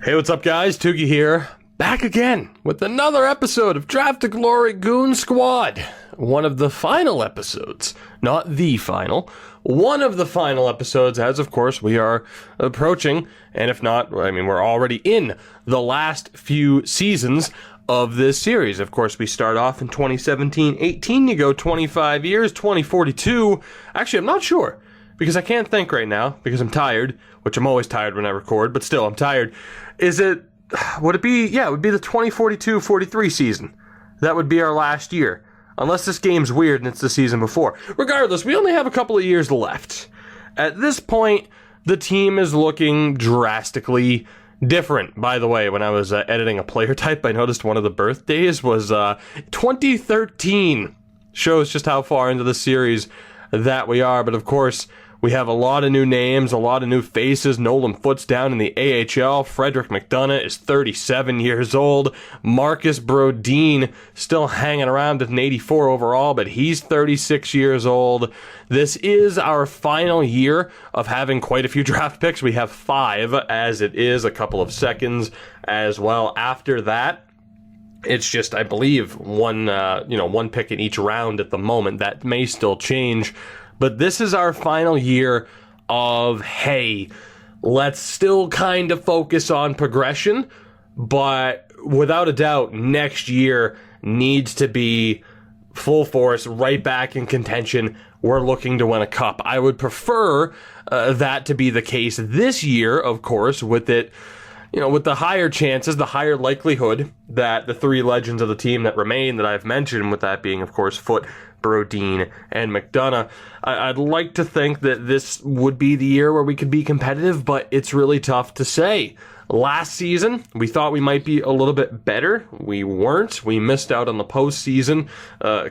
Hey, what's up, guys? Toogie here, back again with another episode of Draft to Glory Goon Squad. One of the final episodes, not the final, one of the final episodes, as of course we are approaching, and if not, I mean, we're already in the last few seasons of this series. Of course, we start off in 2017-18, you go 25 years, 2042. Actually, I'm not sure, because I can't think right now, because I'm tired, which I'm always tired when I record, but still, I'm tired. Would it be, yeah, it would be the 2042-43 season. That would be our last year. Unless this game's weird and it's the season before. Regardless, we only have a couple of years left. At this point, the team is looking drastically different. By the way, when I was editing a player type, I noticed one of the birthdays was 2013. Shows just how far into the series that we are. But of course, we have a lot of new names, a lot of new faces. Nolan Foote's down in the AHL. Frederick McDonough is 37 years old. Marcus Brodin still hanging around at an 84 overall, but he's 36 years old. This is our final year of having quite a few draft picks. We have 5 as it is, a couple of seconds as well. After that, it's just, I believe, one pick in each round at the moment. That may still change. But this is our final year of, hey, let's still kind of focus on progression, but without a doubt, next year needs to be full force, right back in contention. We're looking to win a cup. I would prefer that to be the case this year, of course, with it, with the higher chances, the higher likelihood that the 3 legends of the team that remain that I've mentioned, with that being, of course, Foote, Brodin, and McDonough. I'd like to think that this would be the year where we could be competitive, but it's really tough to say. Last season, we thought we might be a little bit better. We weren't. We missed out on the postseason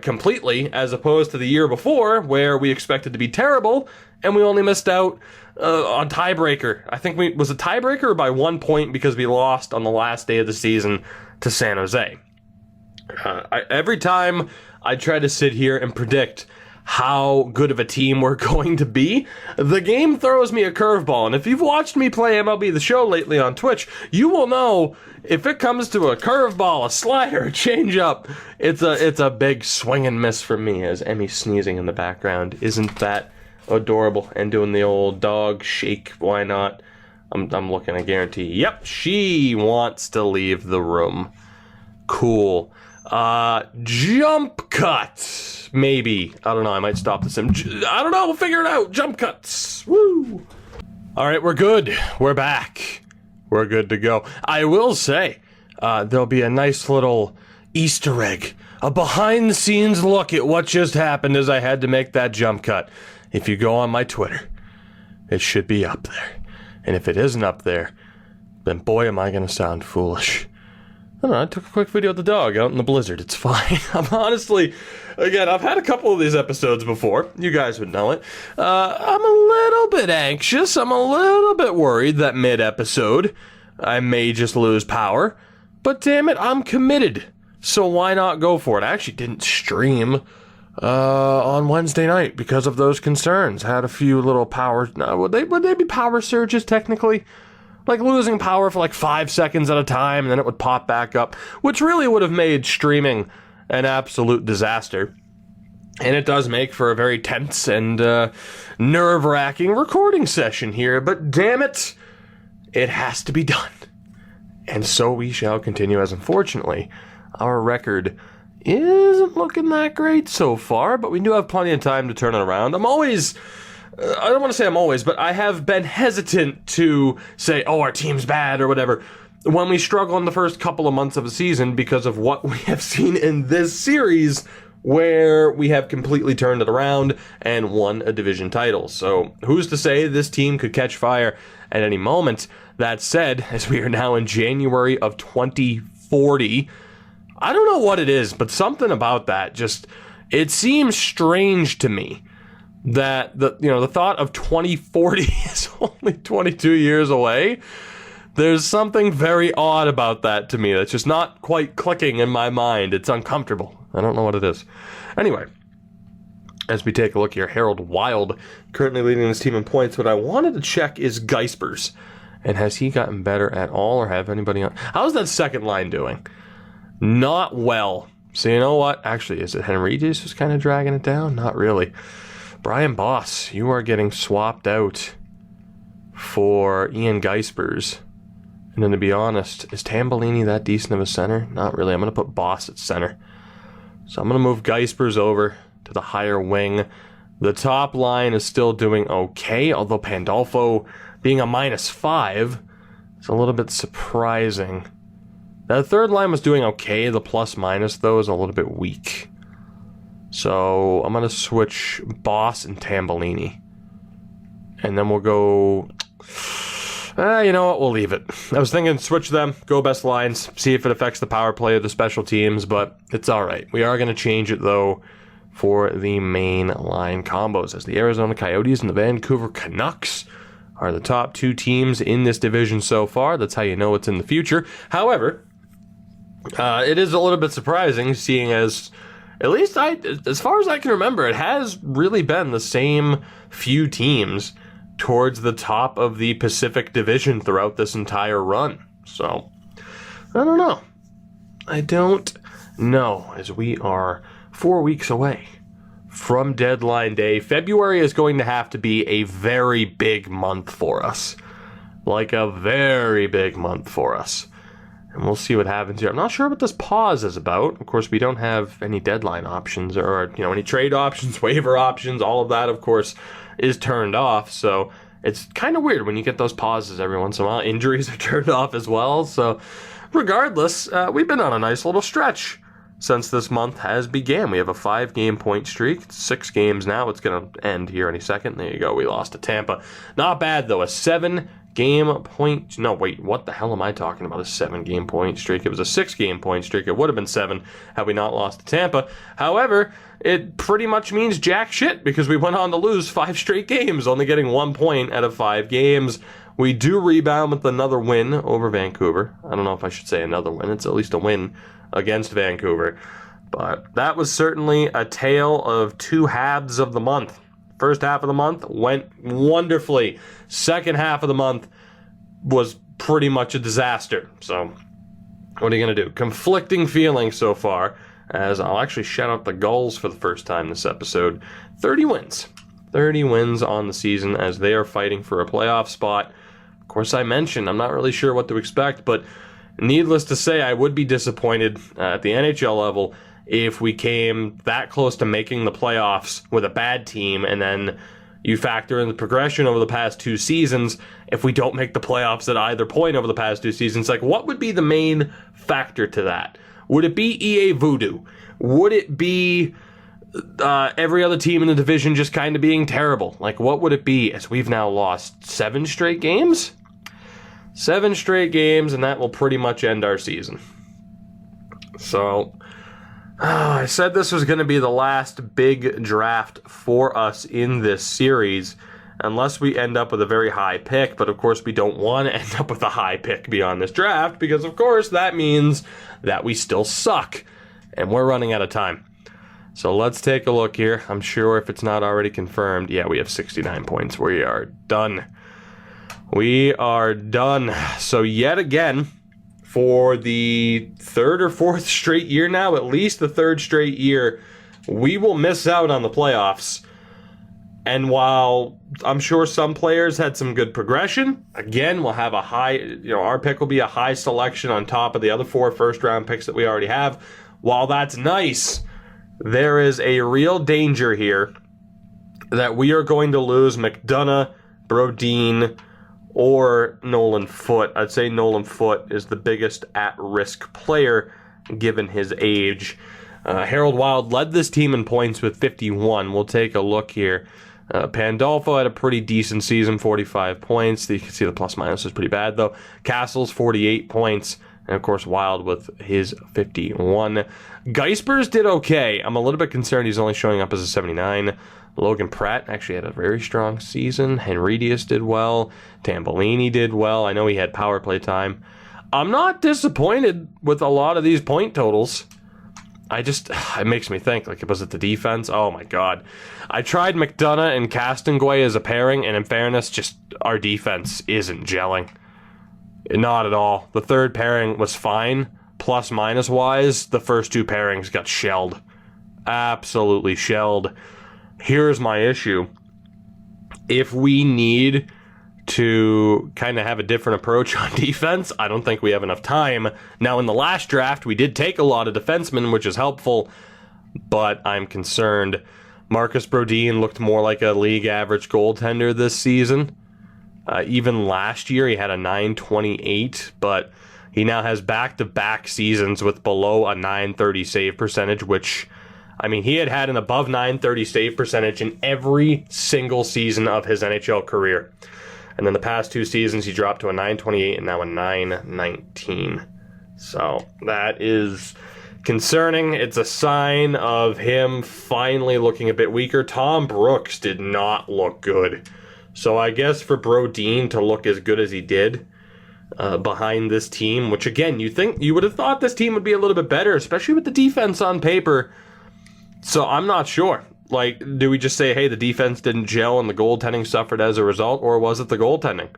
completely, as opposed to the year before, where we expected to be terrible, and we only missed out on tiebreaker. I think was a tiebreaker by 1 point because we lost on the last day of the season to San Jose. Every time I try to sit here and predict how good of a team we're going to be, the game throws me a curveball. And if you've watched me play MLB The Show lately on Twitch, you will know if it comes to a curveball, a slider, a changeup, it's a big swing and miss for me, as Emmy's sneezing in the background. Isn't that adorable? And doing the old dog shake, why not? I'm looking, I guarantee. Yep, she wants to leave the room. Cool. Jump cut. Maybe. I don't know. I might stop the sim. I don't know. We'll figure it out. Jump cuts. Woo. All right. We're good. We're back. We're good to go. I will say, there'll be a nice little Easter egg, a behind the scenes look at what just happened as I had to make that jump cut. If you go on my Twitter, it should be up there. And if it isn't up there, then boy, am I going to sound foolish. I don't know, I took a quick video of the dog out in the blizzard. It's fine. I'm honestly, again, I've had a couple of these episodes before. You guys would know it. I'm a little bit anxious. I'm a little bit worried that mid-episode I may just lose power. But damn it, I'm committed. So why not go for it? I actually didn't stream on Wednesday night because of those concerns. Had a few little power... would they be power surges, technically? Like losing power for like 5 seconds at a time, and then it would pop back up, which really would have made streaming an absolute disaster. And it does make for a very tense and nerve-wracking recording session here, but damn it, it has to be done. And so we shall continue, as unfortunately, our record isn't looking that great so far, but we do have plenty of time to turn it around. I don't want to say I'm always, but I have been hesitant to say, oh, our team's bad or whatever, when we struggle in the first couple of months of a season because of what we have seen in this series, where we have completely turned it around and won a division title. So who's to say this team could catch fire at any moment? That said, as we are now in January of 2040, I don't know what it is, but something about that just, it seems strange to me that the thought of 2040 is only 22 years away. There's something very odd about that to me that's just not quite clicking in my mind. It's uncomfortable. I don't know what it is. Anyway, as we take a look here, Harold Wild currently leading this team in points. What I wanted to check is Geispers. And has he gotten better at all, or have anybody on? How's that second line doing? Not well. So you know what? Actually, is it Henriques who's kind of dragging it down? Not really. Brian Boss, you are getting swapped out for Ian Geispers. And then to be honest, is Tambellini that decent of a center? Not really. I'm going to put Boss at center. So I'm going to move Geispers over to the higher wing. The top line is still doing okay, although Pandolfo being a -5 is a little bit surprising. That third line was doing okay. The plus-minus, though, is a little bit weak. So I'm going to switch Boss and Tambellini. And then we'll go... you know what? We'll leave it. I was thinking switch them, go best lines, see if it affects the power play or the special teams, but it's all right. We are going to change it, though, for the main line combos, as the Arizona Coyotes and the Vancouver Canucks are the top two teams in this division so far. That's how you know it's in the future. However, it is a little bit surprising, seeing as, at least as far as I can remember, it has really been the same few teams towards the top of the Pacific Division throughout this entire run. So, I don't know. I don't know, as we are 4 weeks away from deadline day. February is going to have to be a very big month for us. Like a very big month for us. And we'll see what happens here. I'm not sure what this pause is about. Of course, we don't have any deadline options or any trade options, waiver options. All of that, of course, is turned off. So it's kind of weird when you get those pauses every once in a while. Injuries are turned off as well. So regardless, we've been on a nice little stretch since this month has began. We have a 5-game point streak. It's 6 games now. It's going to end here any second. There you go. We lost to Tampa. Not bad, though. A 7-game point... No, wait. What the hell am I talking about? A 7-game point streak. It was a 6-game point streak. It would have been 7 had we not lost to Tampa. However, it pretty much means jack shit because we went on to lose 5 straight games, only getting 1 point out of 5 games. We do rebound with another win over Vancouver. I don't know if I should say another win. It's at least a win against Vancouver. But that was certainly a tale of 2 halves of the month. First half of the month went wonderfully. Second half of the month was pretty much a disaster. So, what are you going to do? Conflicting feelings so far, as I'll actually shout out the Gulls for the first time this episode. 30 wins. 30 wins on the season as they are fighting for a playoff spot. Of course, I mentioned I'm not really sure what to expect, but needless to say, I would be disappointed at the NHL level if we came that close to making the playoffs with a bad team, and then you factor in the progression over the past 2 seasons. If we don't make the playoffs at either point over the past 2 seasons, like, what would be the main factor to that? Would it be EA voodoo? Would it be every other team in the division just kind of being terrible? Like, what would it be, as we've now lost 7 straight games? 7 straight games, and that will pretty much end our season. So, I said this was going to be the last big draft for us in this series, unless we end up with a very high pick. But of course, we don't want to end up with a high pick beyond this draft, because of course that means that we still suck, and we're running out of time. So let's take a look here. I'm sure if it's not already confirmed, yeah, we have 69 points. We are done. We are done. So yet again, for the 3rd or 4th straight year now, at least the 3rd straight year, we will miss out on the playoffs. And while I'm sure some players had some good progression, again, we'll have a high, our pick will be a high selection on top of the other 4 first-round picks that we already have. While that's nice, there is a real danger here that we are going to lose McDonough, Brodin, or Nolan Foote. I'd say Nolan Foote is the biggest at-risk player given his age. Harold Wild led this team in points with 51. We'll take a look here. Pandolfo had a pretty decent season, 45 points. You can see the plus-minus is pretty bad, though. Castle's 48 points. And, of course, Wild with his 51. Geispers did okay. I'm a little bit concerned he's only showing up as a 79. Logan Pratt actually had a very strong season. Henriques did well. Tambellini did well. I know he had power play time. I'm not disappointed with a lot of these point totals. It makes me think, like, was it the defense? Oh, my God. I tried McDonough and Castonguay as a pairing, and in fairness, just our defense isn't gelling. Not at all. The third pairing was fine. Plus minus wise, the first two pairings got shelled. Absolutely shelled. Here's my issue. If we need to kind of have a different approach on defense, I don't think we have enough time. Now, in the last draft, we did take a lot of defensemen, which is helpful, but I'm concerned. Marcus Brodin looked more like a league average goaltender this season. Even last year, he had a .928, but he now has back-to-back seasons with below a .930 save percentage, which, I mean, he had an above .930 save percentage in every single season of his NHL career. And then the past two seasons, he dropped to a .928 and now a .919. So that is concerning. It's a sign of him finally looking a bit weaker. Tom Brooks did not look good. So I guess for Brodin to look as good as he did behind this team, which again, you would have thought this team would be a little bit better, especially with the defense on paper. So I'm not sure. Like, do we just say, hey, the defense didn't gel and the goaltending suffered as a result, or was it the goaltending?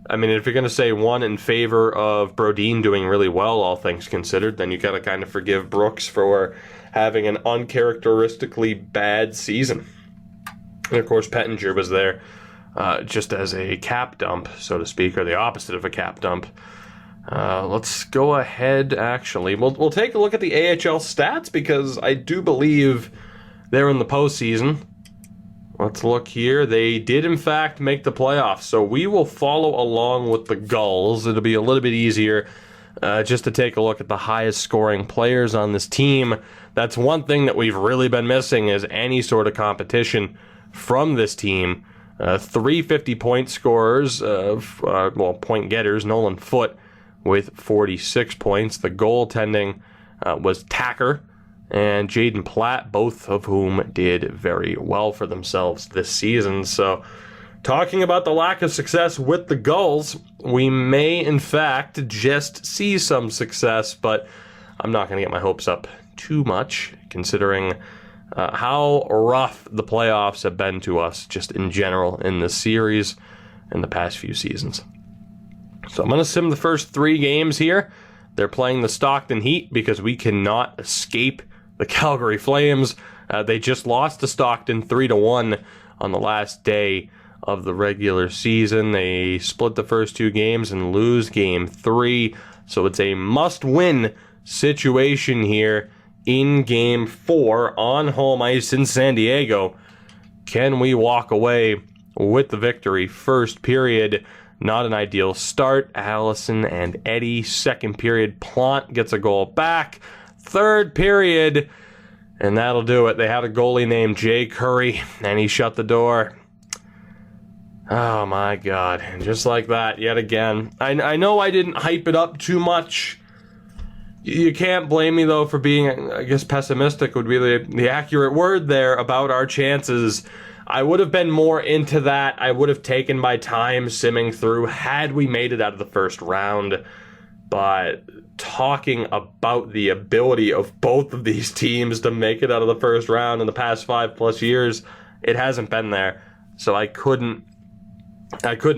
I mean, if you're going to say one in favor of Brodin doing really well, all things considered, then you got to kind of forgive Brooks for having an uncharacteristically bad season. And of course, Pettinger was there just as a cap dump, so to speak, or the opposite of a cap dump. Let's go ahead, actually. We'll take a look at the AHL stats, because I do believe they're in the postseason. Let's look here. They did, in fact, make the playoffs, so we will follow along with the Gulls. It'll be a little bit easier just to take a look at the highest scoring players on this team. That's one thing that we've really been missing, is any sort of competition from this team. 350 point scorers, point getters, Nolan Foote with 46 points. The goaltending was Tacker and Jaden Platt, both of whom did very well for themselves this season. So, talking about the lack of success with the Gulls, we may, in fact, just see some success, but I'm not going to get my hopes up too much, considering how rough the playoffs have been to us just in general in this series in the past few seasons. So I'm going to sim the first three games here. They're playing the Stockton Heat because we cannot escape the Calgary Flames. They just lost to Stockton 3-1 on the last day of the regular season. They split the first two games and lose game 3. So it's a must-win situation here in game 4 on home ice in San Diego. Can we walk away with the victory? First period, not an ideal start. Allison and Eddie. Second period, Plant gets a goal back. Third period, and that'll do it. They had a goalie named Jay Curry, and he shut the door. Oh my God. And just like that, yet again. I know I didn't hype it up too much. You can't blame me, though, for being, I guess, pessimistic would be the accurate word there about our chances. I would have been more into that. I would have taken my time simming through had we made it out of the first round. But talking about the ability of both of these teams to make it out of the first round in the past 5+ years, it hasn't been there. So I couldn't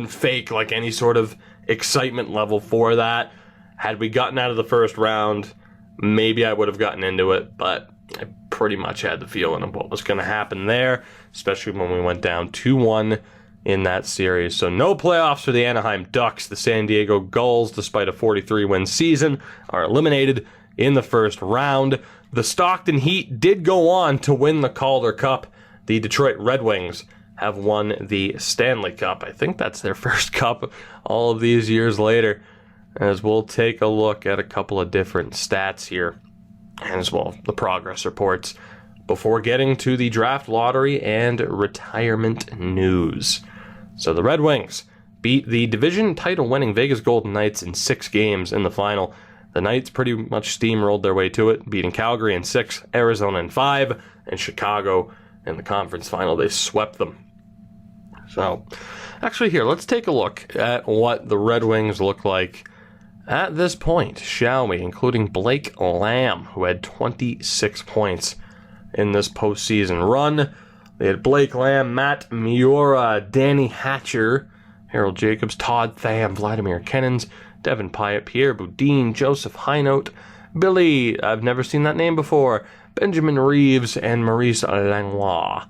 fake like any sort of excitement level for that. Had we gotten out of the first round, maybe I would have gotten into it, but I pretty much had the feeling of what was going to happen there, especially when we went down 2-1 in that series. So no playoffs for the Anaheim Ducks. The San Diego Gulls, despite a 43-win season, are eliminated in the first round. The Stockton Heat did go on to win the Calder Cup. The Detroit Red Wings have won the Stanley Cup. I think that's their first cup all of these years later, as we'll take a look at a couple of different stats here, and as well the progress reports, before getting to the draft lottery and retirement news. So the Red Wings beat the division title-winning Vegas Golden Knights in 6 games in the final. The Knights pretty much steamrolled their way to it, beating Calgary in 6, Arizona in 5, and Chicago in the conference final. They swept them. So, actually here, let's take a look at what the Red Wings look like at this point, shall we? Including Blake Lamb, who had 26 points in this postseason run. They had Blake Lamb, Matt Miura, Danny Hatcher, Harold Jacobs, Todd Tham, Vladimir Kennins, Devin Pyatt, Pierre Boudin, Joseph Heinout, Billy, I've never seen that name before, Benjamin Reeves, and Maurice Langlois.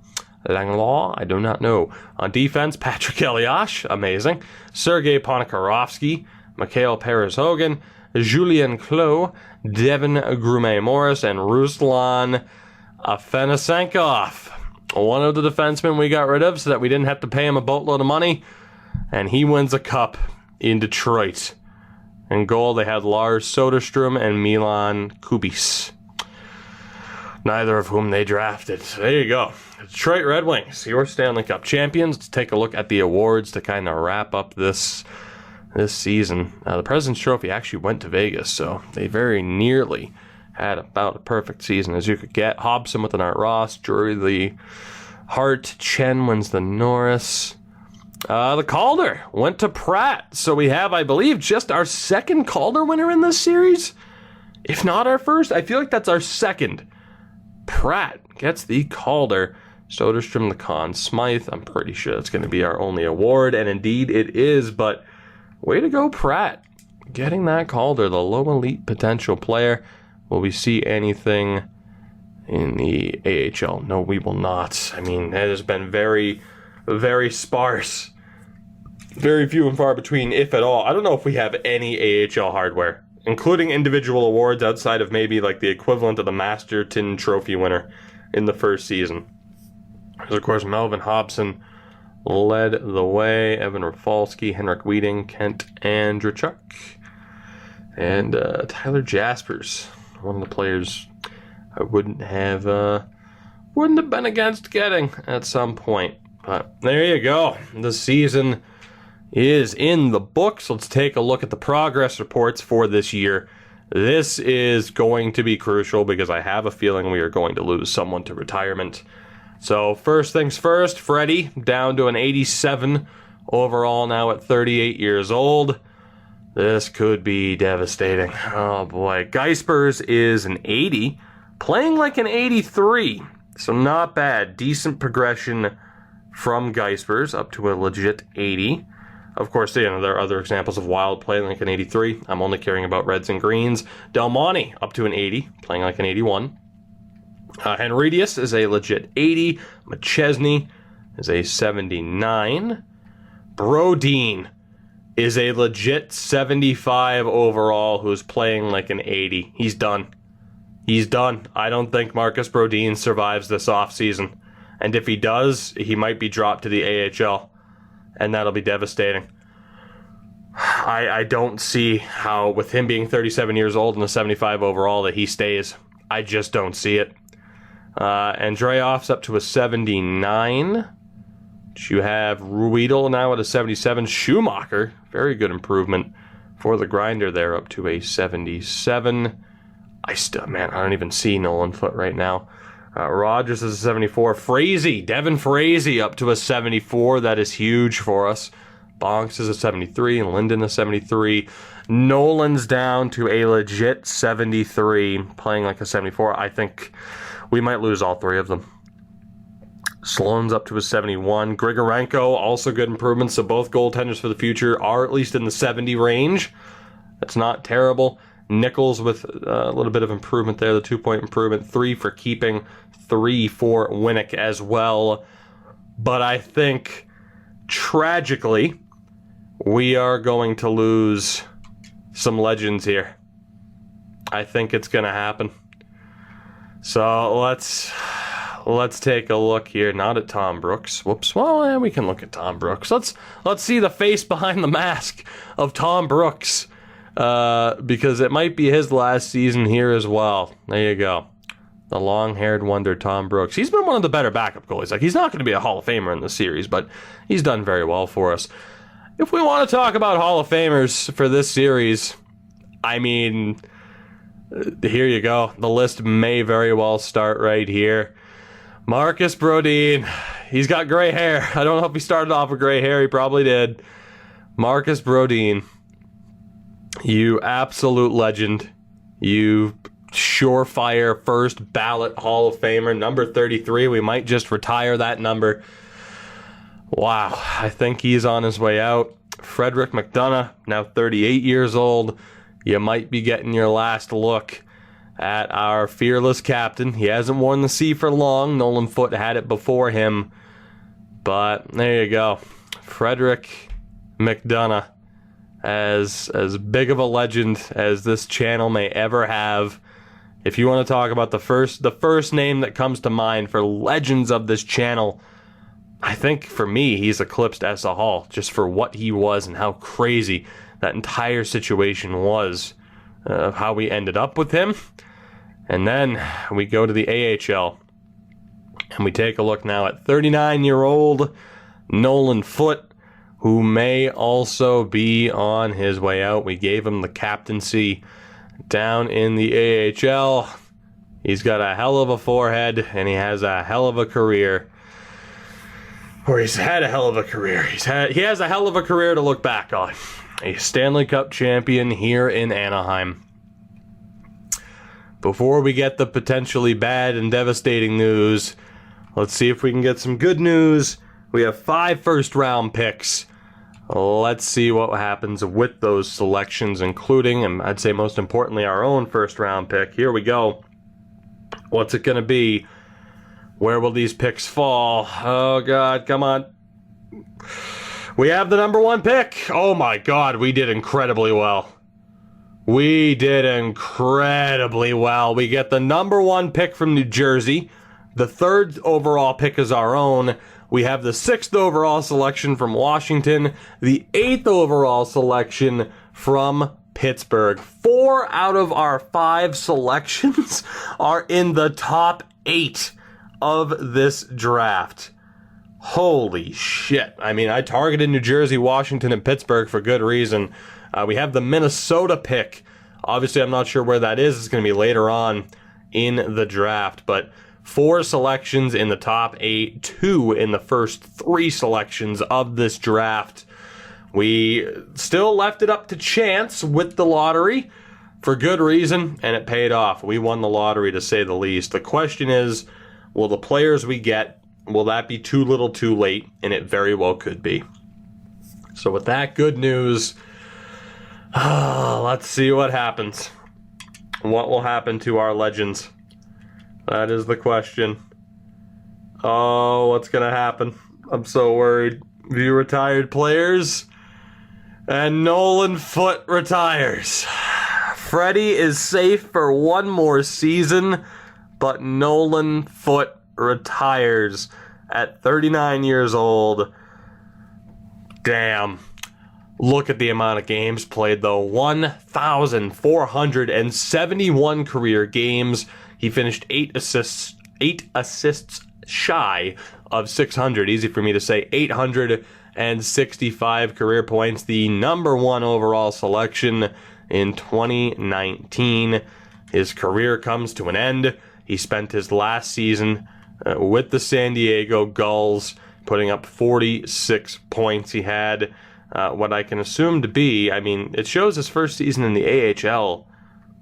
Langlois? I do not know. On defense, Patrick Eliash, amazing. Sergei Ponikarovsky, Mikhail Perez-Hogan, Julien Clos, Devin Grumet-Morris, and Ruslan Afanasenkov. One of the defensemen we got rid of so that we didn't have to pay him a boatload of money. And he wins a cup in Detroit. In goal, they had Lars Soderstrom and Milan Kubis. Neither of whom they drafted. So there you go. Detroit Red Wings, your Stanley Cup champions. Let's take a look at the awards to kind of wrap up this season. The President's Trophy actually went to Vegas, so they very nearly had about a perfect season as you could get. Hobson with an Art Ross, Drury the Hart, Chen wins the Norris. The Calder went to Pratt, so we have, I believe, just our second Calder winner in this series. If not our first, I feel like that's our second. Pratt gets the Calder. Soderstrom the Conn Smythe. I'm pretty sure it's going to be our only award, and indeed it is, but way to go, Pratt. Getting that Calder, the low elite potential player. Will we see anything in the AHL? No, we will not. I mean, it has been very, very sparse. Very few and far between, if at all. I don't know if we have any AHL hardware, including individual awards outside of maybe like the equivalent of the Masterton Trophy winner in the first season. Because, of course, Melvin Hobson led the way. Evan Rafalski, Henrik Wieding, Kent Andrechuk, and Tyler Jaspers. One of the players I wouldn't have been against getting at some point. But there you go. The season is in the books. Let's take a look at the progress reports for this year. This is going to be crucial because I have a feeling we are going to lose someone to retirement. So first things first, Freddie down to an 87 overall now at 38 years old. This could be devastating. Oh boy. Geispers is an 80, playing like an 83. So not bad. Decent progression from Geispers up to a legit 80. Of course, there are other examples of Wild playing like an 83. I'm only caring about Reds and Greens. Del Monte up to an 80, playing like an 81. Henridius is a legit 80. McChesney is a 79. Brodin is a legit 75 overall who's playing like an 80. He's done. He's done. I don't think Marcus Brodin survives this offseason. And if he does, he might be dropped to the AHL. And that'll be devastating. I don't see how, with him being 37 years old and a 75 overall, that he stays. I just don't see it. Andreoff's up to a 79. You have Ruedel now at a 77. Schumacher, very good improvement for the grinder there, up to a 77. I don't even see Nolan Foote right now. Rogers is a 74. Frazee, Devin Frazee up to a 74. That is huge for us. Bonks is a 73 and Linden a 73. Nolan's down to a legit 73, playing like a 74. I think we might lose all three of them. Sloan's up to a 71. Grigorenko, also good improvements. So both goaltenders for the future are at least in the 70 range. That's not terrible. Nichols with a little bit of improvement there, the 2-point improvement. 3 for keeping, 3 for Winnick as well. But I think, tragically, we are going to lose some legends here. I think it's going to happen. So let's take a look here. Not at Tom Brooks. Whoops. Well, we can look at Tom Brooks. Let's see the face behind the mask of Tom Brooks. Because it might be his last season here as well. There you go. The long-haired wonder, Tom Brooks. He's been one of the better backup goalies. Like, he's not going to be a Hall of Famer in the series, but he's done very well for us. If we want to talk about Hall of Famers for this series, I mean, here you go. The list may very well start right here. Marcus Brodin. He's got gray hair. I don't know if he started off with gray hair. He probably did. Marcus Brodin. You absolute legend. You surefire first ballot Hall of Famer, number 33. We might just retire that number. Wow, I think he's on his way out. Frederick McDonough, now 38 years old. You might be getting your last look at our fearless captain. He hasn't worn the C for long. Nolan Foote had it before him. But there you go. Frederick McDonough, as big of a legend as this channel may ever have. If you want to talk about the first name that comes to mind for legends of this channel, I think for me, he's eclipsed Essa Hall, just for what he was and how crazy that entire situation was, of how we ended up with him. And then we go to the AHL, and we take a look now at 39-year-old Nolan Foote, who may also be on his way out. We gave him the captaincy down in the AHL. He's got a hell of a forehead, and he has a hell of a career. Or he's had a hell of a career. He has a hell of a career to look back on. A Stanley Cup champion here in Anaheim. Before we get the potentially bad and devastating news, let's see if we can get some good news. We have 5 first-round picks. Let's see what happens with those selections, including, and I'd say most importantly, our own first-round pick. Here we go. What's it going to be? Where will these picks fall? Oh, God, come on. We have the number 1 pick. Oh, my God, we did incredibly well. We did incredibly well. We get the number 1 pick from New Jersey. The 3rd overall pick is our own. We have the 6th overall selection from Washington. The 8th overall selection from Pittsburgh. 4 out of our 5 selections are in the top 8 of this draft. Holy shit. I mean, I targeted New Jersey, Washington, and Pittsburgh for good reason. We have the Minnesota pick. Obviously, I'm not sure where that is. It's going to be later on in the draft. But 4 selections in the top 8, 2 in the first 3 selections of this draft. We still left it up to chance with the lottery for good reason, and it paid off. We won the lottery, to say the least. The question is, will the players we get, will that be too little too late? And it very well could be. So with that good news, let's see what happens. What will happen to our legends? That is the question. Oh, what's going to happen? I'm so worried. View retired players. And Nolan Foote retires. Freddie is safe for 1 more season, but Nolan Foote retires at 39 years old. Damn. Look at the amount of games played, though. 1,471 career games. He finished 8 assists shy of 600. Easy for me to say. 865 career points. The number 1 overall selection in 2019. His career comes to an end. He spent his last season with the San Diego Gulls, putting up 46 points. He had what I can assume to be, I mean, it shows his first season in the AHL,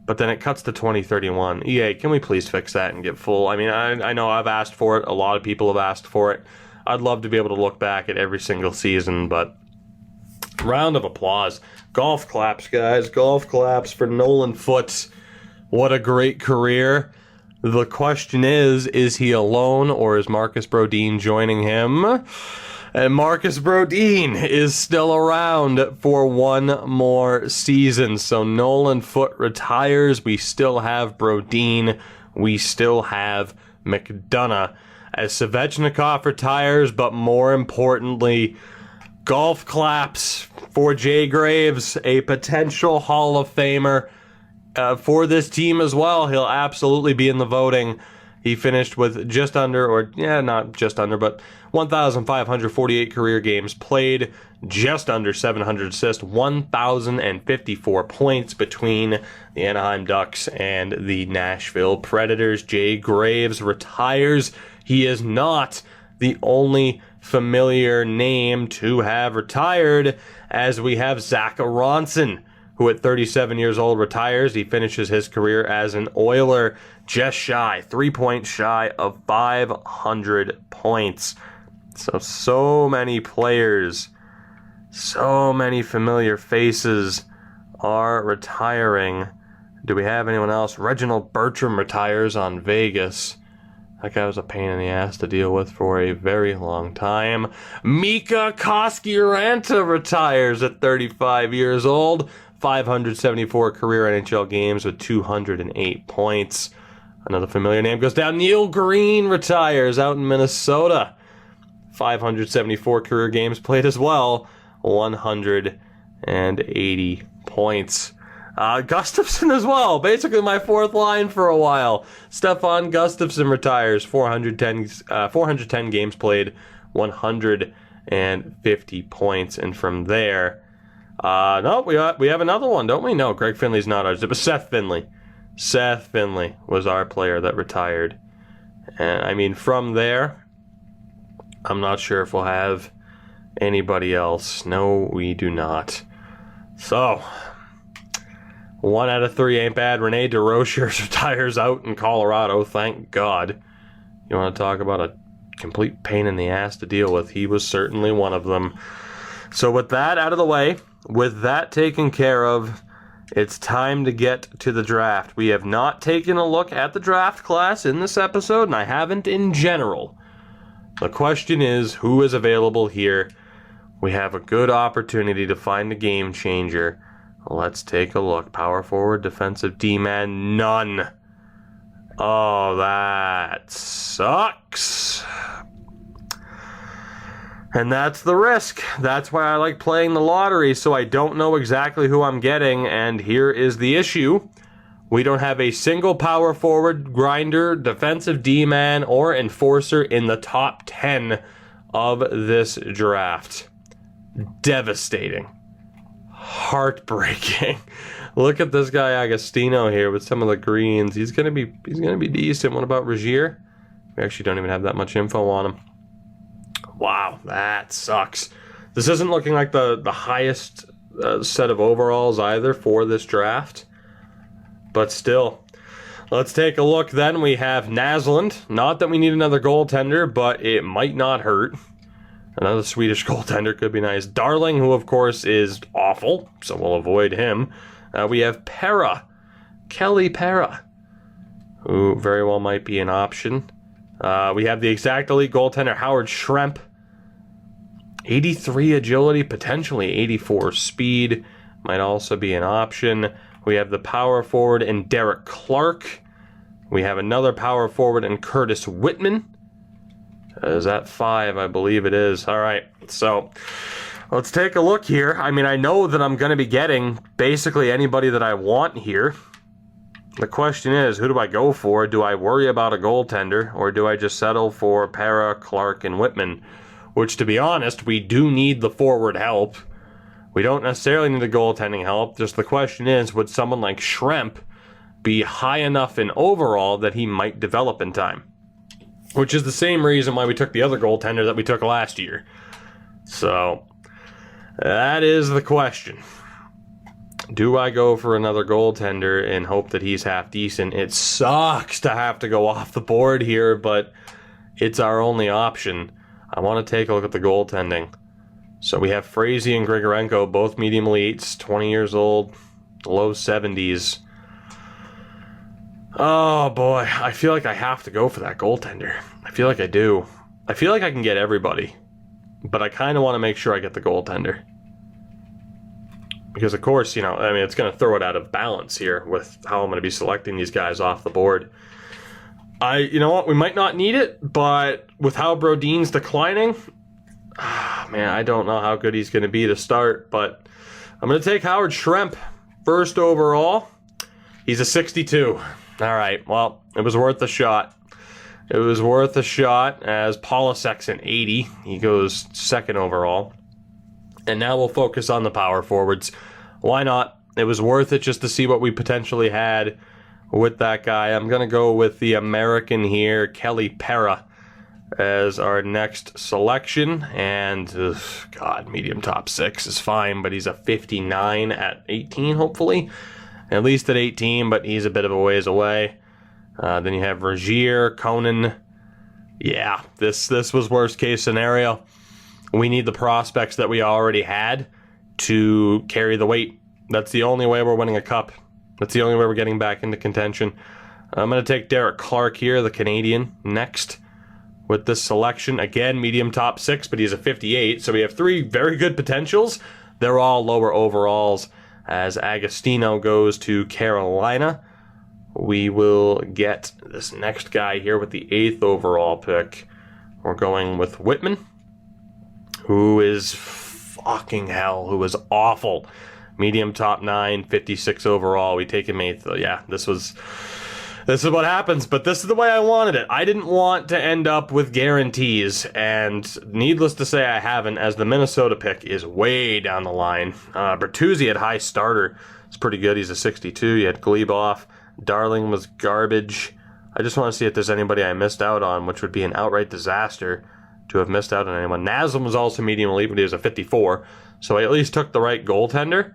but then it cuts to 2031. EA, can we please fix that and get full? I mean, I know I've asked for it. A lot of people have asked for it. I'd love to be able to look back at every single season, but round of applause. Golf claps, guys. Golf claps for Nolan Foote. What a great career. The question is he alone, or is Marcus Brodin joining him? And Marcus Brodin is still around for 1 more season. So Nolan Foote retires. We still have Brodin. We still have McDonough. As Svechnikov retires, but more importantly, golf claps for Jay Graves, a potential Hall of Famer for this team as well. He'll absolutely be in the voting. He finished with just under, or not just under, but 1,548 career games played, just under 700 assists, 1,054 points between the Anaheim Ducks and the Nashville Predators. Jay Graves retires. He is not the only familiar name to have retired, as we have Zach Aronson, who at 37 years old retires. He finishes his career as an Oiler, just shy, 3 points shy of 500 points. So many players, so many familiar faces are retiring. Do we have anyone else? Reginald Bertram retires on Vegas. That guy was a pain in the ass to deal with for a very long time. Mika Koskiranta retires at 35 years old. 574 career NHL games with 208 points. Another familiar name goes down. Neil Green retires out in Minnesota. 574 career games played as well. 180 points. Gustafsson as well. Basically my fourth line for a while. Stefan Gustafsson retires. 410 games played. 150 points. And from there... no, we have another one, don't we? No, Greg Finley's not ours. It was Seth Finley. Seth Finley was our player that retired. And I mean, from there, I'm not sure if we'll have anybody else. No, we do not. So, 1 out of 3 ain't bad. Rene DeRocher retires out in Colorado. Thank God. You want to talk about a complete pain in the ass to deal with? He was certainly one of them. So with that out of the way, with that taken care of, it's time to get to the draft. We have not taken a look at the draft class in this episode, and I haven't in general. The question is, who is available here? We have a good opportunity to find a game changer. Let's take a look. Power forward, defensive D-man, none. Oh, that sucks. And that's the risk. That's why I like playing the lottery, so I don't know exactly who I'm getting, and here is the issue. We don't have a single power forward, grinder, defensive D-man, or enforcer in the top 10 of this draft. Devastating. Heartbreaking. Look at this guy Agostino here with some of the greens. He's gonna be decent. What about Regier? We actually don't even have that much info on him. Wow, that sucks. This isn't looking like the highest set of overalls either for this draft. But still, let's take a look then. We have Naslund. Not that we need another goaltender, but it might not hurt. Another Swedish goaltender could be nice. Darling, who of course is awful, so we'll avoid him. We have Pera. Kelly Pera, who very well might be an option. We have the exact elite goaltender, Howard Schremp. 83 agility, potentially 84 speed. Might also be an option. We have the power forward in Derek Clark. We have another power forward in Curtis Whitman. Is that 5? I believe it is. All right, so let's take a look here. I mean, I know that I'm going to be getting basically anybody that I want here. The question is, who do I go for? Do I worry about a goaltender, or do I just settle for Pera, Clark, and Whitman? Which, to be honest, we do need the forward help. We don't necessarily need the goaltending help. Just the question is, would someone like Schremp be high enough in overall that he might develop in time? Which is the same reason why we took the other goaltender that we took last year. So, that is the question. Do I go for another goaltender and hope that he's half decent? It sucks to have to go off the board here, but it's our only option. I want to take a look at the goaltending. So we have Frazee and Grigorenko, both medium elites, 20 years old, low 70s. Oh boy, I feel like I have to go for that goaltender. I feel like I do. I feel like I can get everybody, but I kind of want to make sure I get the goaltender. Because of course, you know, I mean, it's going to throw it out of balance here with how I'm going to be selecting these guys off the board. You know what, we might not need it, but with how Brodin's declining, man, I don't know how good he's going to be to start, but I'm going to take Howard Schremp first overall. He's a 62. All right, well, it was worth a shot. It was worth a shot, as Polasek's an 80. He goes second overall. And now we'll focus on the power forwards. Why not? It was worth it just to see what we potentially had with that guy. I'm going to go with the American here, Kelly Pera, as our next selection. And, God, medium top 6 is fine, but he's a 59 at 18, hopefully. At least at 18, but he's a bit of a ways away. Then you have Regier, Conan, Yeah, this was worst case scenario. We need the prospects that we already had to carry the weight. That's the only way we're winning a cup. That's the only way we're getting back into contention. I'm going to take Derek Clark here, the Canadian, next with this selection. Again, medium top 6, but he's a 58. So we have 3 very good potentials. They're all lower overalls. As Agostino goes to Carolina, we will get this next guy here with the 8th overall pick. We're going with Whitman, who is fucking hell, who is awful. Medium top 9, 56 overall. We take him 8th. Yeah, this is what happens, but this is the way I wanted it. I didn't want to end up with guarantees, and needless to say, I haven't, as the Minnesota pick is way down the line. Bertuzzi had high starter. It's pretty good. He's a 62. You had Gleboff. Darling was garbage. I just want to see if there's anybody I missed out on, which would be an outright disaster to have missed out on anyone. Nasm was also medium elite, but he was a 54, so I at least took the right goaltender.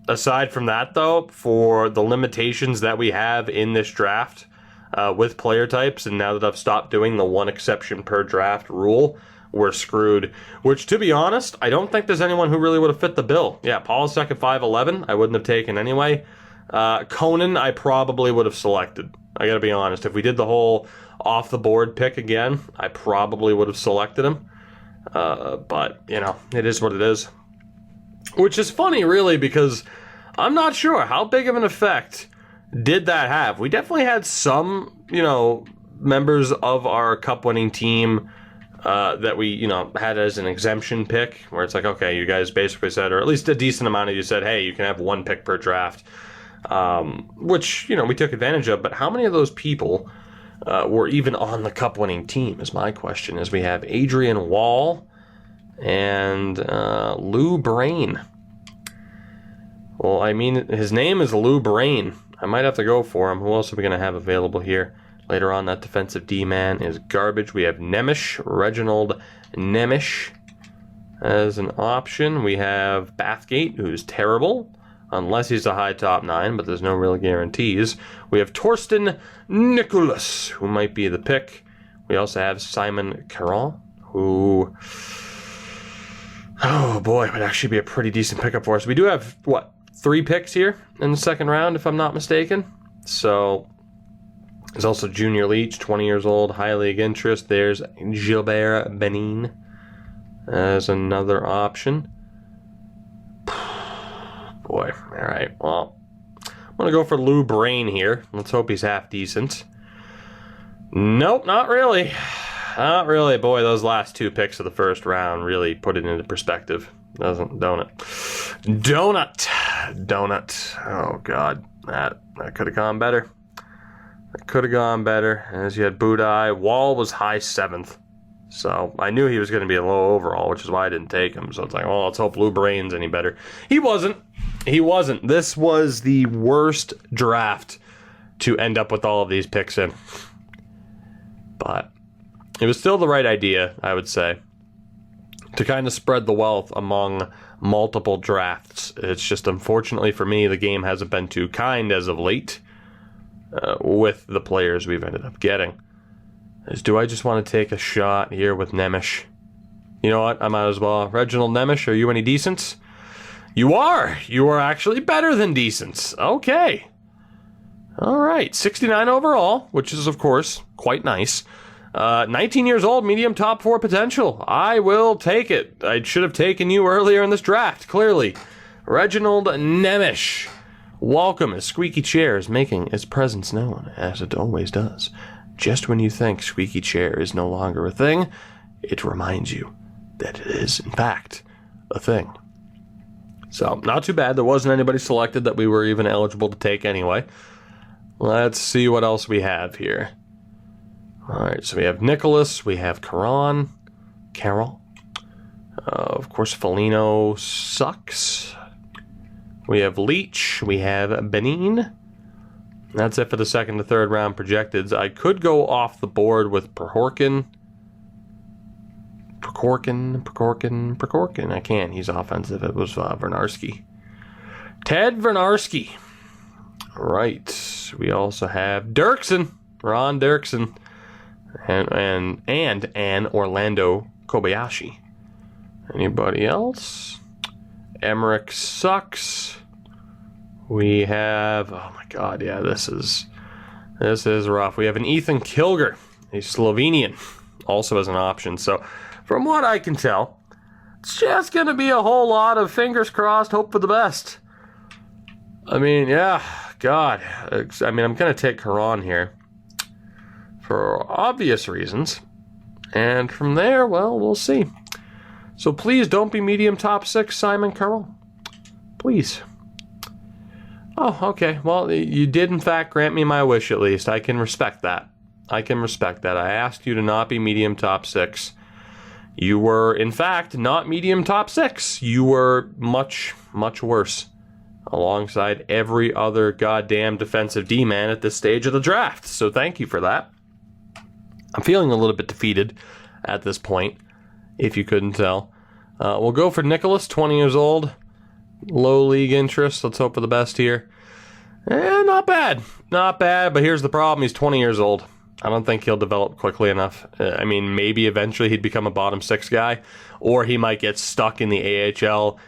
Aside from that, though, for the limitations that we have in this draft with player types, and now that I've stopped doing the 1 exception per draft rule, we're screwed. Which, to be honest, I don't think there's anyone who really would have fit the bill. Yeah, Paul's at 5'11", I wouldn't have taken anyway. Conan, I probably would have selected. I gotta be honest. If we did the whole off-the-board pick again, I probably would have selected him. But, you know, it is what it is. Which is funny, really, because I'm not sure how big of an effect did that have. We definitely had some, you know, members of our cup-winning team that we, you know, had as an exemption pick, where it's like, okay, you guys basically said, or at least a decent amount of you said, hey, you can have 1 pick per draft, which, you know, we took advantage of. But how many of those people were even on the cup-winning team is my question, as we have Adrian Wall and Lou Brain. Well, I mean, his name is Lou Brain. I might have to go for him. Who else are we going to have available here? Later on, that defensive D-man is garbage. We have Nemish, Reginald Nemish as an option. We have Bathgate, who's terrible, unless he's a high top 9, but there's no real guarantees. We have Torsten Nicholas, who might be the pick. We also have Simon Caron, who, oh boy, would actually be a pretty decent pickup for us. We do have, 3 picks here in the second round, if I'm not mistaken. So there's also Junior Leach, 20 years old, high league interest. There's Gilbert Benin as another option. Boy, all right, well, I'm going to go for Lou Brain here. Let's hope he's half decent. Nope, not really. Not really. Boy, those last 2 picks of the first round really put it into perspective. Don't it? Donut. Oh, God. That could have gone better. That could have gone better. As you had Budai. Wall was high 7th. So I knew he was going to be a low overall, which is why I didn't take him. So it's like, well, let's hope Lou Brain's any better. He wasn't. This was the worst draft to end up with all of these picks in. But it was still the right idea, I would say, to kind of spread the wealth among multiple drafts. It's just, unfortunately for me, the game hasn't been too kind as of late with the players we've ended up getting. Do I just want to take a shot here with Nemish? You know what? I might as well. Reginald Nemish, are you any decent? You are! You are actually better than decent. Okay. All right. 69 overall, which is, of course, quite nice. 19 years old, medium top 4 potential. I will take it. I should have taken you earlier in this draft, clearly. Reginald Nemish. Welcome as Squeaky Chair is making its presence known, as it always does. Just when you think Squeaky Chair is no longer a thing, it reminds you that it is, in fact, a thing. So, not too bad. There wasn't anybody selected that we were even eligible to take anyway. Let's see what else we have here. Alright, so we have Nicholas, we have Carol. Of course, Foligno sucks. We have Leach, we have Benin. That's it for the second to third round projecteds. I could go off the board with Prokhorkin. I can't. He's offensive. It was Vernarski. Ted Vernarski. Right. We also have Dirksen. Ron Dirksen. and an Orlando Kobayashi. Anybody else? Emmerich sucks. We have, oh my god, yeah, this is rough. We have an Ethan Kilger, a Slovenian, also as an option. So, from what I can tell, it's just going to be a whole lot of fingers crossed, hope for the best. I mean, yeah, God. I mean, I'm going to take Karan here for obvious reasons. And from there, well, we'll see. So please don't be medium top 6, Simon Carroll. Please. Oh, okay. Well, you did, in fact, grant me my wish, at least. I can respect that. I asked you to not be medium top 6. You were, in fact, not medium top 6. You were much, much worse, alongside every other goddamn defensive D-man at this stage of the draft. So thank you for that. I'm feeling a little bit defeated at this point, if you couldn't tell. We'll go for Nicholas, 20 years old. Low league interest. Let's hope for the best here. Not bad. Not bad, but here's the problem. He's 20 years old. I don't think he'll develop quickly enough. I mean, maybe eventually he'd become a bottom 6 guy, or he might get stuck in the AHL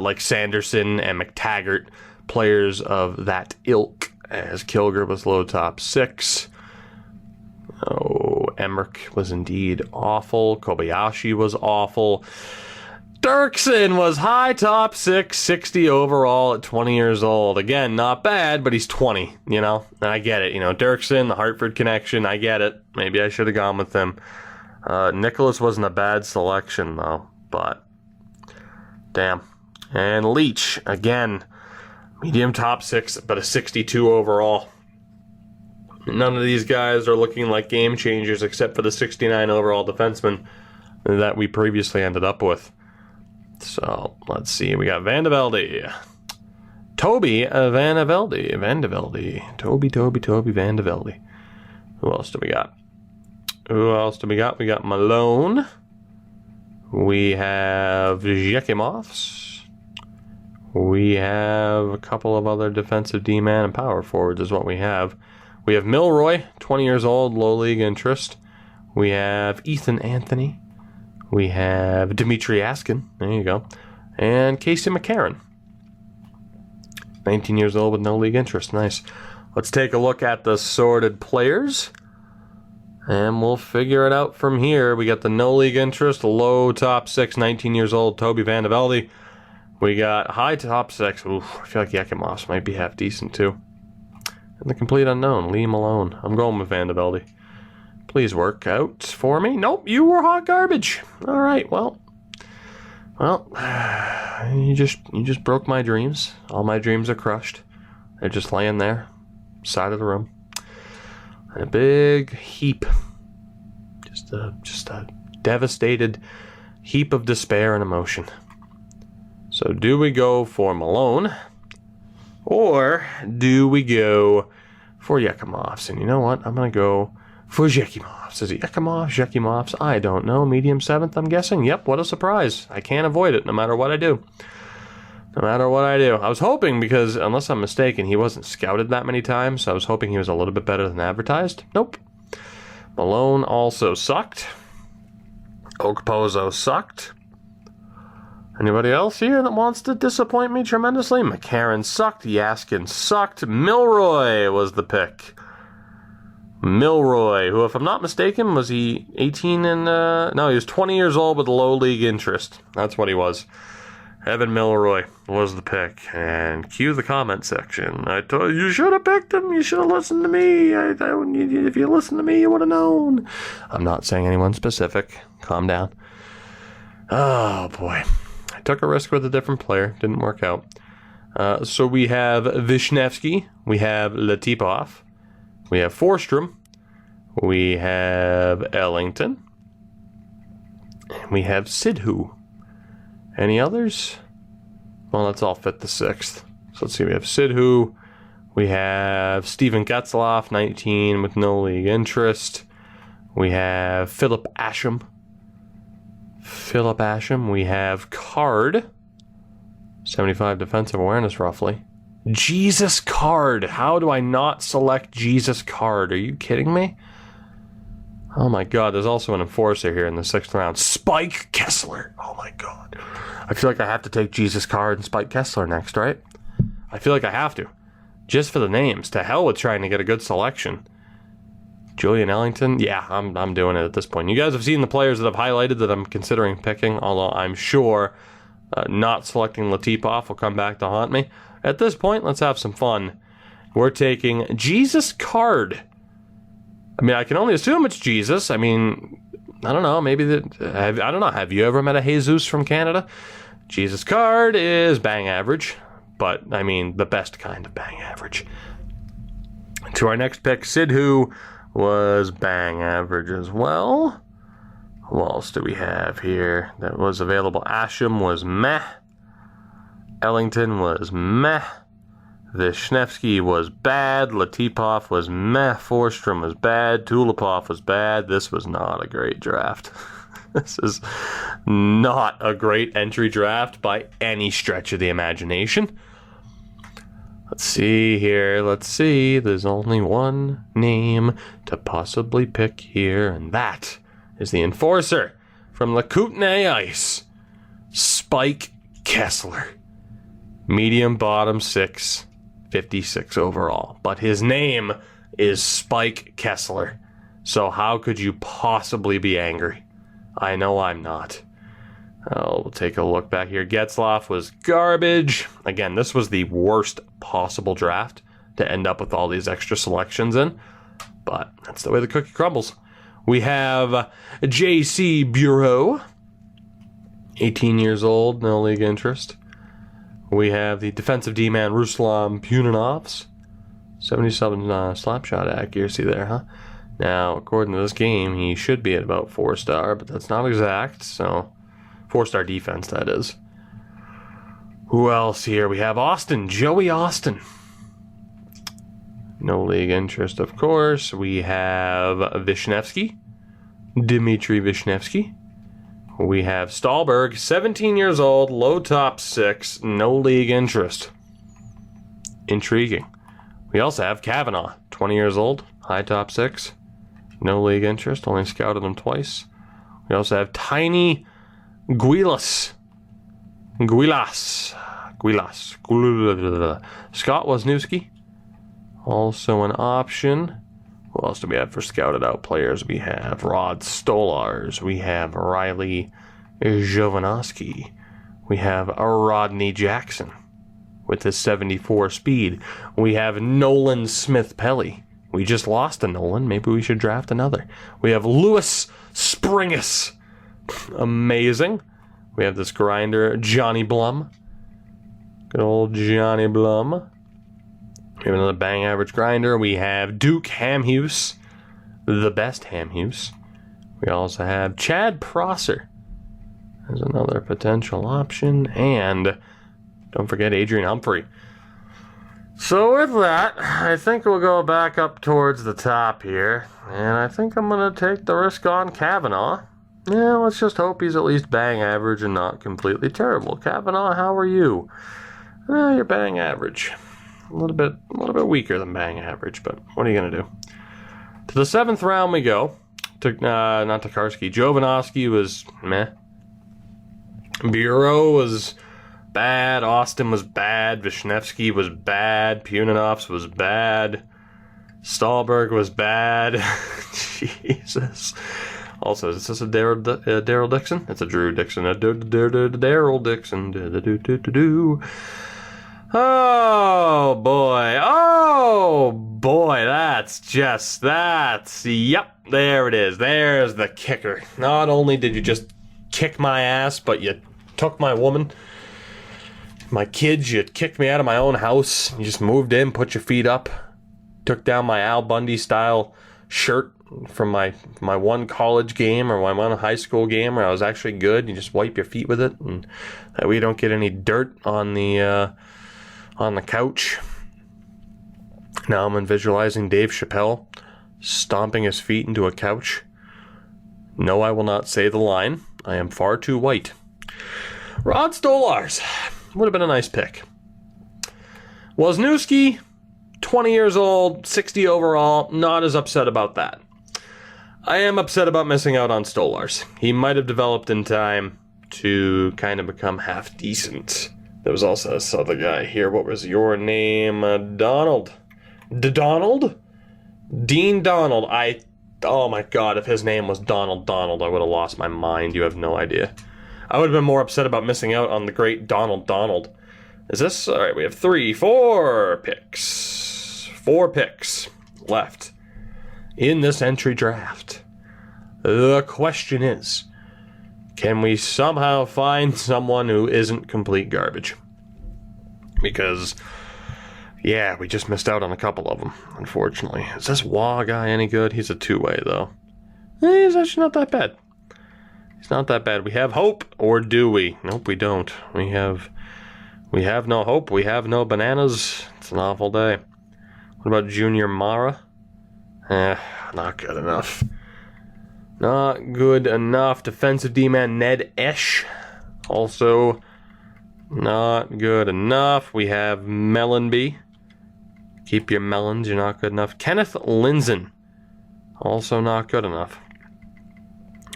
like Sanderson and McTaggart, players of that ilk, as Kilger was low top 6. Oh, Emmerich was indeed awful. Kobayashi was awful. Dirksen was high top 6, 60 overall at 20 years old. Again, not bad, but he's 20, you know? And I get it, you know, Dirksen, the Hartford connection, I get it. Maybe I should have gone with him. Nicholas wasn't a bad selection, though, but damn. And Leach, again, medium top 6, but a 62 overall. None of these guys are looking like game changers except for the 69 overall defenseman that we previously ended up with. So, let's see. We got Van de Velde. Toby Van de Velde. Toby Van de Velde. Who else do we got? We got Malone. We have Yekimovs. We have a couple of other defensive D-man and power forwards is what we have. We have Milroy, 20 years old, low league interest. We have Ethan Anthony. We have Dmitry Askin. There you go. And Casey McCarron. 19 years old with no league interest. Nice. Let's take a look at the sorted players. And we'll figure it out from here. We got the no league interest, low top 6, 19 years old, Toby Van de Velde. We got high top 6. Oof, I feel like Yekimovs might be half decent too. And the complete unknown, Lee Malone. I'm going with Van de Velde. Please work out for me. Nope, you were hot garbage. All right, well, you just broke my dreams. All my dreams are crushed. They're just laying there, side of the room, in a big heap. Just a devastated heap of despair and emotion. So, do we go for Malone, or do we go for Yekimovs? And you know what? I'm gonna go for Yekimovs. Is it Yekimovs? I don't know. Medium 7th, I'm guessing. Yep, what a surprise. I can't avoid it no matter what I do. I was hoping, because, unless I'm mistaken, he wasn't scouted that many times, so I was hoping he was a little bit better than advertised. Nope. Malone also sucked. Okposo sucked. Anybody else here that wants to disappoint me tremendously? McCarron sucked. Yaskin sucked. Milroy was the pick. Milroy, who, if I'm not mistaken, was he 18 and... no, he was 20 years old with low league interest. That's what he was. Evan Milroy was the pick. And cue the comment section. I told you should have picked him. You should have listened to me. If you listened to me, you would have known. I'm not saying anyone specific. Calm down. Oh, boy. I took a risk with a different player. Didn't work out. So we have Vishnevsky. We have Letipov. We have Forstrom. We have Ellington. And we have Sidhu. Any others? Well, let's all fit the 6th. So let's see. We have Sidhu. We have Steven Getzlaff, 19, with no league interest. We have Philip Asham. We have Card. 75 defensive awareness, roughly. Jesus Card. How do I not select Jesus Card? Are you kidding me? Oh my god, there's also an enforcer here in the 6th round. Spike Kessler. Oh my god. I feel like I have to take Jesus Card and Spike Kessler next, right? I feel like I have to. Just for the names. To hell with trying to get a good selection. Julian Ellington? Yeah, I'm doing it at this point. You guys have seen the players that I've highlighted that I'm considering picking, although I'm sure not selecting Latipov will come back to haunt me. At this point, let's have some fun. We're taking Jesus Card. I mean, I can only assume it's Jesus. I mean, I don't know. Maybe I don't know. Have you ever met a Jesus from Canada? Jesus Card is bang average, but I mean the best kind of bang average. To our next pick, Sidhu was bang average as well. Who else do we have here that was available? Asham was meh. Ellington was meh. Vishnevsky was bad. Latipov was meh. Forsstrom was bad. Tulipov was bad. This was not a great draft. This is not a great entry draft by any stretch of the imagination. Let's see here. Let's see. There's only one name to possibly pick here, and that is the enforcer from the Kootenay Ice, Spike Kessler. Medium bottom 6, 56 overall. But his name is Spike Kessler. So how could you possibly be angry? I know I'm not. We'll take a look back here. Getzlaf was garbage. Again, this was the worst possible draft to end up with all these extra selections in. But that's the way the cookie crumbles. We have J.C. Bureau. 18 years old, no league interest. We have the defensive D-man Ruslan Punanovs. 77 slapshot accuracy there, huh? Now, according to this game, he should be at about 4-star, but that's not exact, so 4-star defense, that is. Who else here? We have Austin, Joey Austin. No league interest, of course. We have Vishnevsky, Dmitry Vishnevsky. We have Stahlberg, 17 years old, low top 6, no league interest. Intriguing. We also have Kavanaugh, 20 years old, high top 6, no league interest, only scouted him twice. We also have Tiny Guilas. Scott Wisniewski, also an option. Who else do we have for scouted out players? We have Rod Stolars. We have Riley Jovanovski. We have Rodney Jackson with his 74 speed. We have Nolan Smith-Pelly. We just lost a Nolan. Maybe we should draft another. We have Louis Springus. Amazing. We have this grinder, Johnny Blum. Good old Johnny Blum. We have another bang average grinder. We have Duke Hamhuis, the best Hamhuis. We also have Chad Prosser as another potential option. And don't forget Adrian Humphrey. So with that, I think we'll go back up towards the top here. And I think I'm going to take the risk on Kavanaugh. Yeah, let's just hope he's at least bang average and not completely terrible. Kavanaugh, how are you? You're bang average. A little bit weaker than bang average, but what are you going to do? To the 7th round we go. Not Tokarski. Jovanovski was meh. Bureau was bad. Austin was bad. Vishnevsky was bad. Punanovs was bad. Stahlberg was bad. Jesus. Also, is this a Daryl Dixon? It's a Drew Dixon. A Daryl Dixon. Oh boy, yep, there it is. There's the kicker. Not only did you just kick my ass, but you took my woman, my kids, you kicked me out of my own house. You just moved in, put your feet up, took down my Al Bundy style shirt from my one college game or my one high school game where I was actually good. You just wipe your feet with it, and that way you don't get any dirt on the couch. Now I'm visualizing Dave Chappelle stomping his feet into a couch. No, I will not say the line. I am far too white. Rod Stolars would have been a nice pick. Wisniewski, 20 years old, 60 overall. Not as upset about that. I am upset about missing out on Stolars. He might have developed in time to kind of become half decent. There was also this other guy here. What was your name? Donald. Donald? Dean Donald. Oh my god, if his name was Donald, I would have lost my mind. You have no idea. I would have been more upset about missing out on the great Donald. Is this? Alright, we have 4 picks. 4 picks left in this entry draft. The question is, can we somehow find someone who isn't complete garbage? Because, yeah, we just missed out on a couple of them, unfortunately. Is this Wah guy any good? He's a 2-way, though. He's actually not that bad. He's not that bad. We have hope, or do we? Nope, we don't. We have no hope. We have no bananas. It's an awful day. What about Junior Mara? Not good enough. Not good enough. Defensive D-man Ned Esch. Also not good enough. We have Mellenby. Keep your melons. You're not good enough. Kenneth Linson. Also not good enough.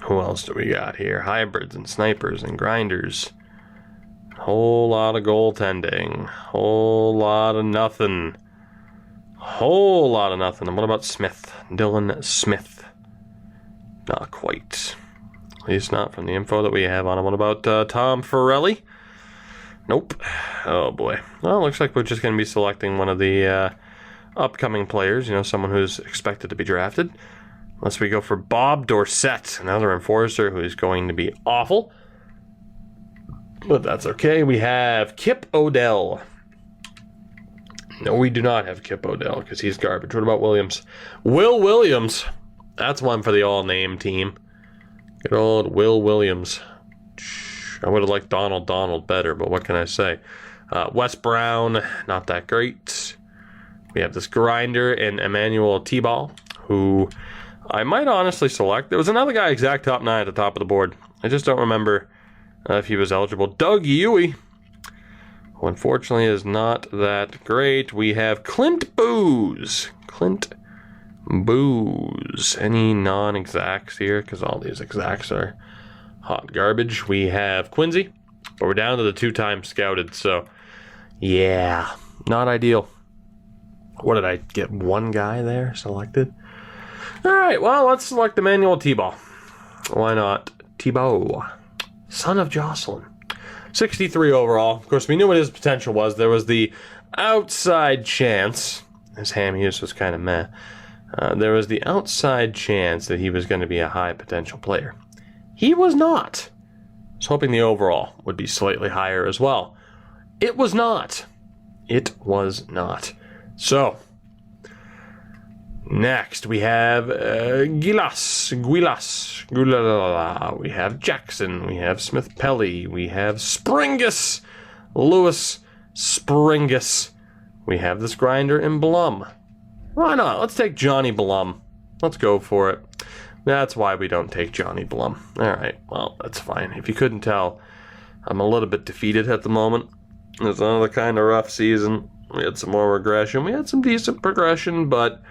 Who else do we got here? Hybrids and snipers and grinders. Whole lot of goaltending. Whole lot of nothing. Whole lot of nothing. And what about Smith? Dylan Smith. Not quite. At least not from the info that we have on him. What about Tom Farrelly? Nope. Oh boy. Well, looks like we're just going to be selecting one of the upcoming players. You know, someone who's expected to be drafted. Unless we go for Bob Dorsett, another enforcer who's going to be awful. But that's okay. We have Kip Odell. No, we do not have Kip Odell because he's garbage. What about Williams? Will Williams. That's one for the all-name team. Good old Will Williams. I would have liked Donald better, but what can I say? Wes Brown, not that great. We have this grinder and Emmanuel T-Ball, who I might honestly select. There was another guy exact top 9 at the top of the board. I just don't remember if he was eligible. Doug Huey, who unfortunately is not that great. We have Clint Booze. Any non-exacts here? Because all these exacts are hot garbage. We have Quincy, but we're down to the 2-time scouted, so yeah, not ideal. What did I get? One guy there selected? Alright, well, let's select Emmanuel T-Ball. Why not? T-Ball. Son of Jocelyn. 63 overall. Of course, we knew what his potential was. There was the outside chance. His ham use was kind of meh. There was the outside chance that he was going to be a high potential player. He was not. I was hoping the overall would be slightly higher as well. It was not. So, next we have Gilas. We have Jackson. We have Smith Pelly. We have Springus. Lewis Springus. We have this grinder in Blum. Why not? Let's take Johnny Blum. Let's go for it. That's why we don't take Johnny Blum. Alright, well, that's fine. If you couldn't tell, I'm a little bit defeated at the moment. It's another kind of rough season. We had some more regression. We had some decent progression, but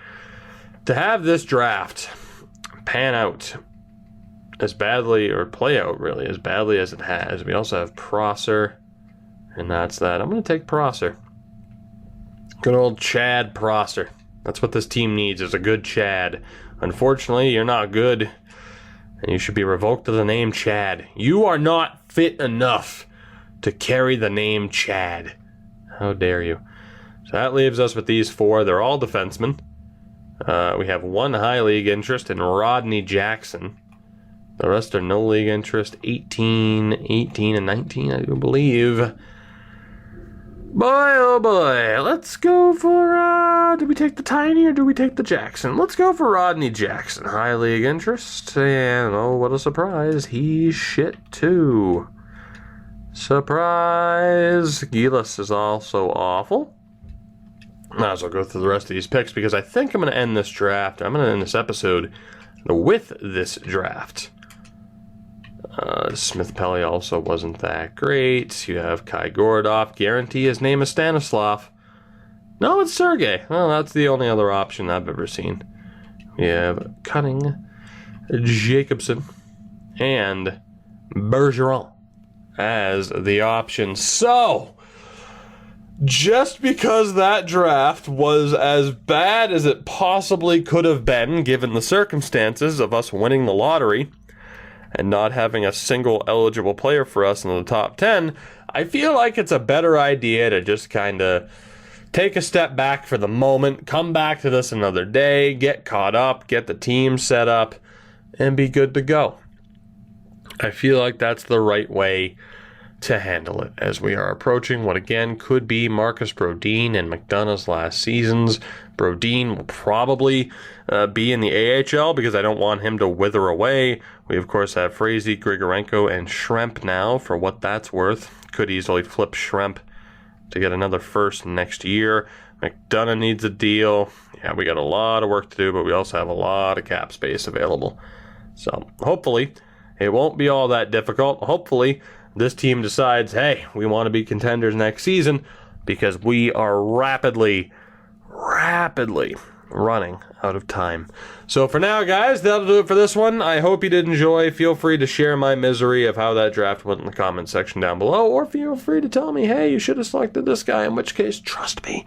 to have this draft pan out as badly, or play out really, as badly as it has, we also have Prosser, and that's that. I'm going to take Prosser. Good old Chad Prosser. That's what this team needs, is a good Chad. Unfortunately, you're not good, and you should be revoked of the name Chad. You are not fit enough to carry the name Chad. How dare you? So that leaves us with these 4. They're all defensemen. We have 1 high league interest in Rodney Jackson. The rest are no league interest. 18, and 19, I do believe. Boy, oh boy. Let's go for, do we take the Tiny or do we take the Jackson? Let's go for Rodney Jackson. High league interest. And, oh, what a surprise. He's shit, too. Surprise. Gilas is also awful. Might as well go through the rest of these picks because I think I'm going to end this draft. I'm going to end this episode with this draft. Smith Pelly also wasn't that great. You have Kai Gorodov. Guarantee his name is Stanislav. No, it's Sergey. Well, that's the only other option I've ever seen. We have Cunning. Jacobson, and Bergeron as the options. So, just because that draft was as bad as it possibly could have been, given the circumstances of us winning the lottery and not having a single eligible player for us in the top 10, I feel like it's a better idea to just kind of take a step back for the moment, come back to this another day, get caught up, get the team set up, and be good to go. I feel like that's the right way to handle it as we are approaching what again could be Marcus Brodin and McDonough's last seasons. Brodin will probably be in the AHL because I don't want him to wither away. We of course have Frazee, Grigorenko, and Schremp now for what that's worth. Could easily flip Schremp to get another first next year. McDonough needs a deal. Yeah, we got a lot of work to do, but we also have a lot of cap space available. So hopefully it won't be all that difficult. Hopefully this team decides, hey, we want to be contenders next season, because we are rapidly running out of time. So for now, guys, that'll do it for this one. I hope you did enjoy. Feel free to share my misery of how that draft went in the comment section down below, or feel free to tell me, hey, you should have selected this guy, in which case, trust me,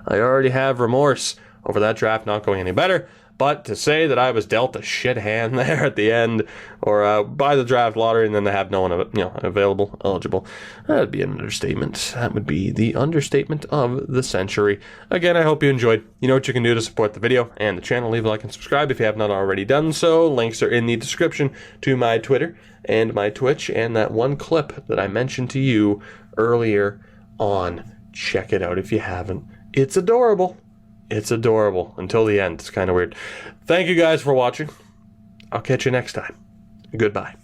I already have remorse over that draft not going any better. But to say that I was dealt a shit hand there at the end, or by the draft lottery and then to have no one available, eligible, that'd be an understatement. That would be the understatement of the century. Again, I hope you enjoyed. You know what you can do to support the video and the channel. Leave a like and subscribe if you have not already done so. Links are in the description to my Twitter and my Twitch and that one clip that I mentioned to you earlier on. Check it out if you haven't. It's adorable. It's adorable until the end. It's kind of weird. Thank you guys for watching. I'll catch you next time. Goodbye.